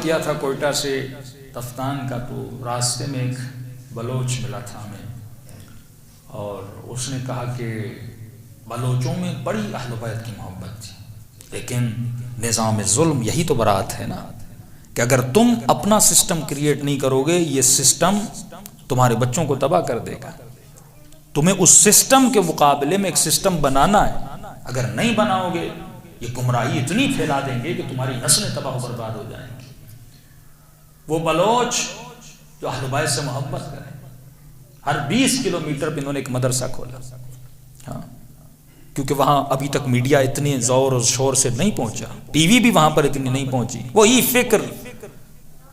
کیا تھا کوئٹہ سے تفتان کا، تو راستے میں ایک بلوچ ملا تھا ہمیں، اور اس نے کہا کہ بلوچوں میں بڑی اہل بیت کی محبت تھی، لیکن نظام ظلم یہی تو برات ہے نا، کہ اگر تم اپنا سسٹم کریٹ نہیں کرو گے، یہ سسٹم تمہارے بچوں کو تباہ کر دے گا۔ تمہیں اس سسٹم کے مقابلے میں ایک سسٹم بنانا ہے، اگر نہیں بناؤ گے یہ گمراہی اتنی پھیلا دیں گے کہ تمہاری نسلیں تباہ و برباد ہو جائیں گی۔ وہ بلوچ جو اہل بیت سے محبت کریں، ہر 20 کلومیٹر پہ انہوں نے ایک مدرسہ کھولا، ہاں، کیونکہ وہاں ابھی تک میڈیا اتنے زور اور شور سے نہیں پہنچا، ٹی وی بھی وہاں پر اتنی نہیں پہنچی۔ وہی فکر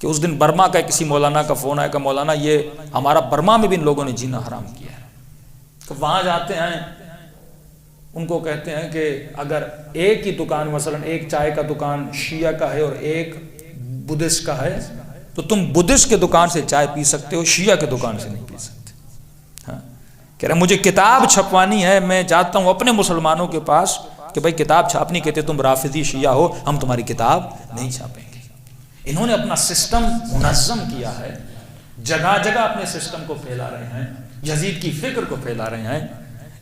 کہ اس دن برما کا کسی مولانا کا فون آیا کہ مولانا یہ ہمارا برما میں بھی ان لوگوں نے جینا حرام کیا ہے، تو وہاں جاتے ہیں، ان کو کہتے ہیں کہ اگر ایک ہی دکان، مثلا ایک چائے کا دکان شیعہ کا ہے اور ایک بدھسٹ کا ہے، تو تم بدھسٹ کے دکان سے چائے پی سکتے ہو، شیعہ کے دکان سے نہیں پی سکتے۔ ہاں، کہہ رہے مجھے کتاب چھپوانی ہے، میں چاہتا ہوں اپنے مسلمانوں کے پاس کہ بھائی کتاب چھاپنی، کہتے تم رافضی شیعہ ہو، ہم تمہاری کتاب نہیں چھاپیں گے۔ انہوں نے اپنا سسٹم منظم کیا ہے، جگہ جگہ اپنے سسٹم کو پھیلا رہے ہیں، یزید کی فکر کو پھیلا رہے ہیں۔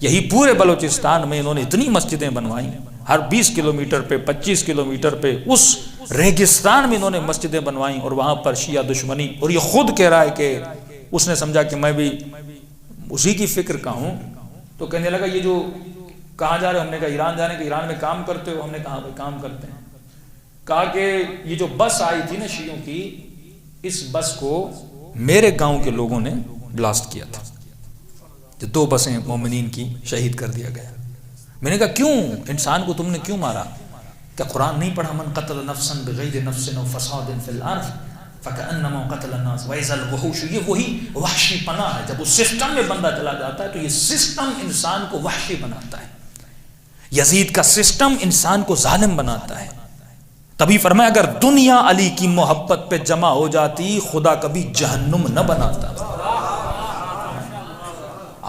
یہی پورے بلوچستان میں انہوں نے اتنی مسجدیں بنوائیں، ہر 20 کلومیٹر پہ 25 کلومیٹر پہ اس ریگستان میں انہوں نے مسجدیں بنوائیں، اور وہاں پر شیعہ دشمنی، اور یہ خود کہہ رہا ہے کہ اس نے سمجھا کہ میں بھی اسی کی فکر کا ہوں، تو کہنے لگا یہ جو کہاں جا رہے ہو؟ ہم نے کہا ایران جانے کے، ایران میں کام کرتے ہو؟ ہم نے کہا بھائی کام کرتے ہیں۔ کہا کہ یہ جو بس آئی تھی نا شیعوں کی، اس بس کو میرے گاؤں کے لوگوں نے بلاسٹ کیا تھا، جو 2 بسیں مومنین کی شہید کر دیا گیا۔ میں نے کہا کیوں انسان کو تم نے کیوں مارا؟ کہ قرآن نہیں پڑھا من قتل نفسا بغیر نفس او فساد فی الارض فکأنما قتل الناس واذا الوحوش۔ یہ وہی وحشی پناہ ہے، جب اس سسٹم میں بندہ چلا جاتا ہے تو یہ سسٹم انسان کو وحشی بناتا ہے۔ یزید کا سسٹم انسان کو ظالم بناتا ہے۔ تبھی فرمایا اگر دنیا علی کی محبت پہ جمع ہو جاتی، خدا کبھی جہنم نہ بناتا۔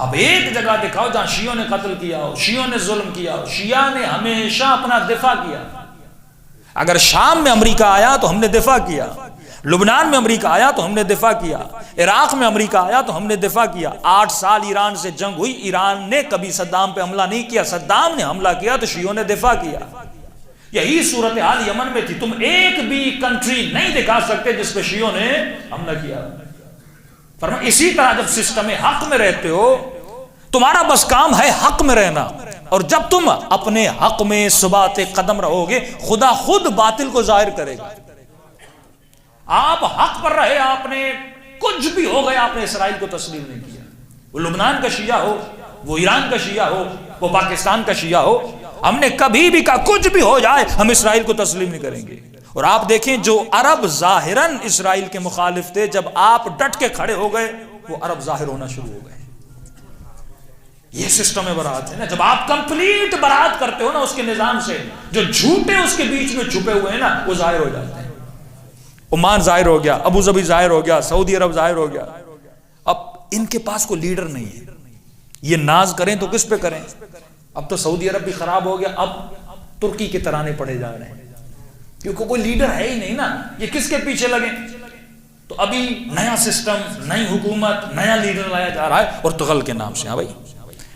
اب ایک جگہ دکھاؤ جہاں شیعوں نے قتل کیا ہو، شیعوں نے ظلم کیا ہو، شیعہ نے ہمیشہ اپنا دفاع کیا۔ اگر شام میں امریکہ آیا تو ہم نے دفاع کیا، لبنان میں امریکہ آیا تو ہم نے دفاع کیا، عراق میں امریکہ آیا تو ہم نے دفاع کیا۔ 8 سال ایران سے جنگ ہوئی، ایران نے کبھی صدام پہ حملہ نہیں کیا، صدام نے حملہ کیا تو شیعوں نے دفاع کیا۔ یہی صورتحال یمن میں تھی، تم ایک بھی کنٹری نہیں دکھا سکتے جس پہ شیعوں نے حملہ کیا۔ فرمایا اسی طرح جب سسٹم حق میں رہتے ہو، تمہارا بس کام ہے حق میں رہنا، اور جب تم اپنے حق میں ثبات قدم رہو گے، خدا خود باطل کو ظاہر کرے گا۔ آپ حق پر رہے، آپ نے کچھ بھی ہو گیا، آپ نے اسرائیل کو تسلیم نہیں کیا، وہ لبنان کا شیعہ ہو، وہ ایران کا شیعہ ہو، وہ پاکستان کا شیعہ ہو، ہم نے کبھی بھی کہا کچھ بھی ہو جائے ہم اسرائیل کو تسلیم نہیں کریں گے۔ اور آپ دیکھیں جو عرب ظاہراً اسرائیل کے مخالف تھے، جب آپ ڈٹ کے کھڑے ہو گئے وہ عرب ظاہر ہونا شروع ہو گئے۔ یہ سسٹم برات ہے نا، جب آپ کمپلیٹ برات کرتے ہو نا اس کے نظام سے، جو جھوٹے اس کے بیچ میں چھپے ہوئے ہیں نا وہ ظاہر ہو جاتے ہیں۔ عمان ظاہر ہو گیا، ابو ظبی ظاہر ہو گیا، سعودی عرب ظاہر ہو گیا۔ اب ان کے پاس کوئی لیڈر نہیں ہے، یہ ناز کریں تو کس پہ کریں؟ اب تو سعودی عرب بھی خراب ہو گیا، اب ترکی کے ترانے پڑے جا رہے ہیں، کیونکہ کوئی لیڈر ہے ہی نہیں نا، یہ کس کے پیچھے لگیں؟ تو ابھی نیا سسٹم، نئی حکومت، نیا لیڈر لایا جا رہا ہے، اور تغل کے نام سے۔ ہاں بھائی،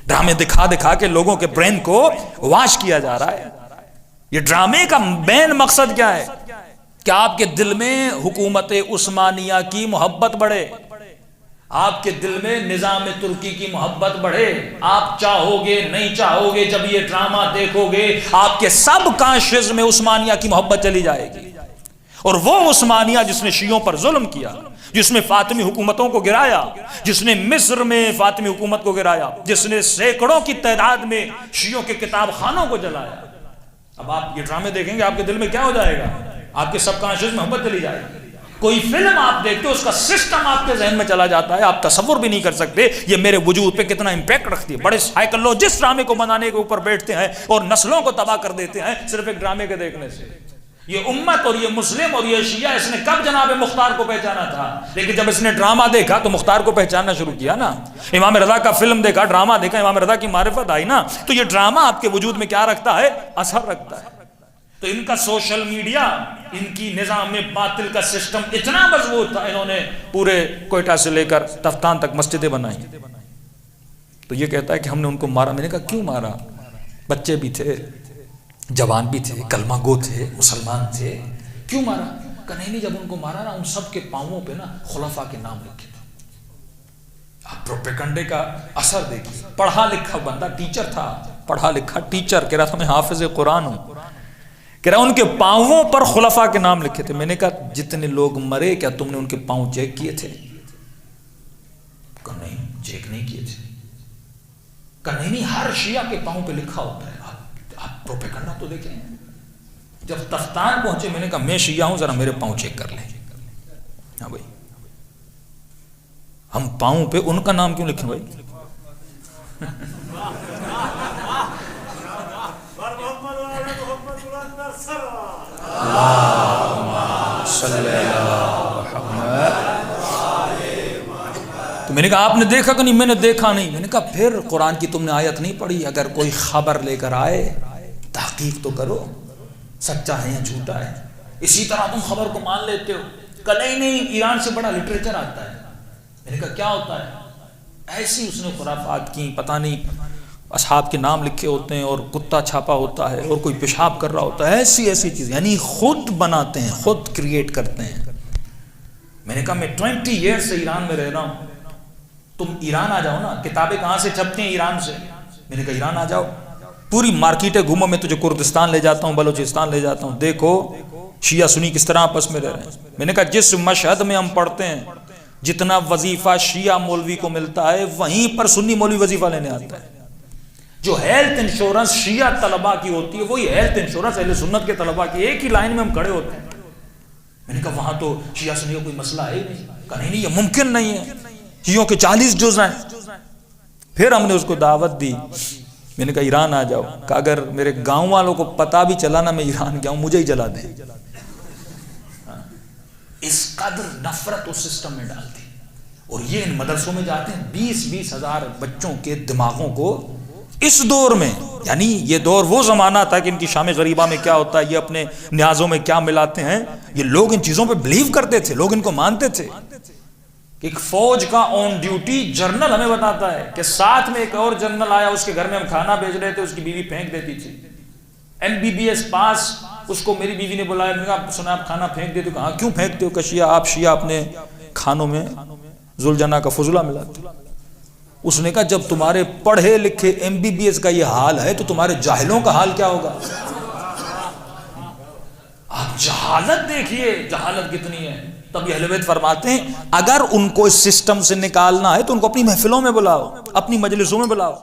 ڈرامے دکھا دکھا کے لوگوں کے برین کو واش کیا جا رہا ہے۔ یہ ڈرامے کا مین مقصد کیا ہے؟ کہ آپ کے دل میں حکومت عثمانیہ کی محبت بڑھے، آپ کے دل میں نظام ترکی کی محبت بڑھے۔ آپ چاہو گے نہیں چاہو گے، جب یہ ڈرامہ دیکھو گے آپ کے سب کانشیس میں عثمانیہ کی محبت چلی جائے گی، اور وہ عثمانیہ جس نے شیعوں پر ظلم کیا، جس نے فاطمی حکومتوں کو گرایا، جس نے مصر میں فاطمی حکومت کو گرایا، جس نے سینکڑوں کی تعداد میں شیعوں کے کتاب خانوں کو جلایا، اب آپ یہ ڈرامے دیکھیں گے آپ کے دل میں کیا ہو جائے گا؟ آپ کے سب کانشیس میں محبت چلی جائے گی۔ کوئی فلم آپ دیکھتے ہو اس کا سسٹم آپ کے ذہن میں چلا جاتا ہے، آپ تصور بھی نہیں کر سکتے یہ میرے وجود پہ کتنا امپیکٹ رکھتی ہے۔ بڑے سائیکولوجسٹ ڈرامے کو بنانے کے اوپر بیٹھتے ہیں اور نسلوں کو تباہ کر دیتے ہیں صرف ایک ڈرامے کے دیکھنے سے۔ یہ امت اور یہ مسلم اور یہ شیعہ، اس نے کب جناب مختار کو پہچانا تھا؟ لیکن جب اس نے ڈرامہ دیکھا تو مختار کو پہچاننا شروع کیا نا۔ امام رضا کا فلم دیکھا، ڈرامہ دیکھا، امام رضا کی معرفت آئی نا، تو یہ ڈرامہ آپ کے وجود میں کیا رکھتا ہے؟ اثر رکھتا ہے۔ تو ان کا سوشل میڈیا، ان کی نظام باطل کا سسٹم اتنا مضبوط تھا، انہوں نے پورے کوئٹہ سے لے کر تفتان تک مسجدیں بنائی. تو یہ کہتا ہے کہ ہم نے ان کو مارا. میں نے کہا کیوں مارا؟ بچے بھی تھے، جوان بھی تھے، کلمہ گو تھے، مسلمان تھے، کیوں مارا؟ کہ نہیں جب ان کو مارا نا، ان سب کے پاؤں پہ نا خلفاء کے نام لکھے تھے. آپ پروپیگنڈے کا اثر دیکھیے. پڑھا لکھا بندہ، ٹیچر تھا، پڑھا لکھا ٹیچر، کہہ رہا تھا میں حافظ قرآن ہوں، کہہ رہا ان کے پاؤں پر خلفاء کے نام لکھے تھے. میں نے کہا جتنے لوگ مرے کیا تم نے ان کے پاؤں چیک کیے تھے؟ کہ نہیں چیک نہیں کیے تھے. کہ نہیں ہر شیعہ کے پاؤں پہ لکھا ہوتا ہے. آپ پروپیگنڈا تو دیکھیں. جب تفتان پہنچے میں نے کہا میں شیعہ ہوں، ذرا میرے پاؤں چیک کر لیں. ہاں بھائی، ہم پاؤں پہ ان کا نام کیوں لکھیں بھائی؟ تو میں نے کہا آپ نے دیکھا کہ نہیں؟ میں نے دیکھا نہیں. میں نے کہا پھر قرآن کی تم نے آیت نہیں پڑھی؟ اگر کوئی خبر لے کر آئے تحقیق تو کرو، سچا ہے یا جھوٹا ہے. اسی طرح تم خبر کو مان لیتے ہو. کہ نہیں ایران سے بڑا لٹریچر آتا ہے. میں نے کہا کیا ہوتا ہے؟ ایسی اس نے خرافات کی، پتہ نہیں اصحاب کے نام لکھے ہوتے ہیں اور کتا چھاپا ہوتا ہے اور کوئی پیشاب کر رہا ہوتا ہے، ایسی چیز، یعنی خود بناتے ہیں، خود کریٹ کرتے ہیں. میں نے کہا میں 20 ایئر سے ایران میں رہ رہا ہوں، تم ایران آ جاؤ نا. کتابیں کہاں سے چھپتی ہیں؟ ایران سے. میں نے کہا ایران آ جاؤ، پوری مارکیٹیں گھومو، میں تجھے کردستان لے جاتا ہوں، بلوچستان لے جاتا ہوں، دیکھو شیعہ سنی کس طرح آپس میں رہ رہے ہیں. میں نے کہا جس مشہد میں ہم پڑھتے ہیں جتنا وظیفہ شیعہ مولوی کو ملتا ہے وہیں پر سنی مولوی وظیفہ لینے آتا ہے. جو ہیلتھ انشورنس شیعہ طلبہ کی ہوتی ہے وہی ہیلتھ انشورنس اہل سنت کے طلبہ کی. ایک ہی لائن میں ہم کھڑے ہوتے ہیں. میں نے کہا وہاں تو شیعہ سنی کا کوئی مسئلہ ہے ہی نہیں. کہا نہیں یہ ممکن نہیں ہے، شیعوں کے 40 جز ہیں. پھر ہم نے اس کو دعوت دی. میں نے کہا ایران آ جاؤ. کہ اگر میرے گاؤں والوں کو پتا بھی چلا نا میں ایران گیا ہوں، مجھے ہی جلا دیں. اس قدر نفرت اس سسٹم میں ڈالتی. اور یہ ان مدرسوں میں جاتے ہیں 20-20 ہزار بچوں کے دماغوں کو اس دور میں، یعنی یہ دور وہ زمانہ تھا کہ ان کی شام غریبہ میں کیا ہوتا ہے، یہ اپنے نیازوں میں کیا ملاتے ہیں، یہ لوگ ان چیزوں پہ بلیو کرتے تھے، لوگ ان کو مانتے تھے. ایک فوج کا آن ڈیوٹی جنرل ہمیں بتاتا ہے کہ ساتھ میں ایک اور جنرل آیا، اس کے گھر میں ہم کھانا بھیج رہے تھے، اس کی بیوی پھینک دیتی تھی. MBBS پاس، اس کو میری بیوی نے بلایا. میں نے کہا سنا آپ کھانا پھینک دیتے ہو؟ کہا کیوں پھینکتے ہو؟ کہ شیعہ آپ شیعہ اپنے کھانوں میں ذوالجناح کا فضلہ ملاتے. اس نے کہا جب تمہارے پڑھے لکھے MBBS کا یہ حال ہے تو تمہارے جاہلوں کا حال کیا ہوگا؟ آپ جہالت دیکھیے، جہالت کتنی ہے. تب یہ اہل بیت فرماتے ہیں اگر ان کو اس سسٹم سے نکالنا ہے تو ان کو اپنی محفلوں میں بلاؤ، اپنی مجلسوں میں بلاؤ.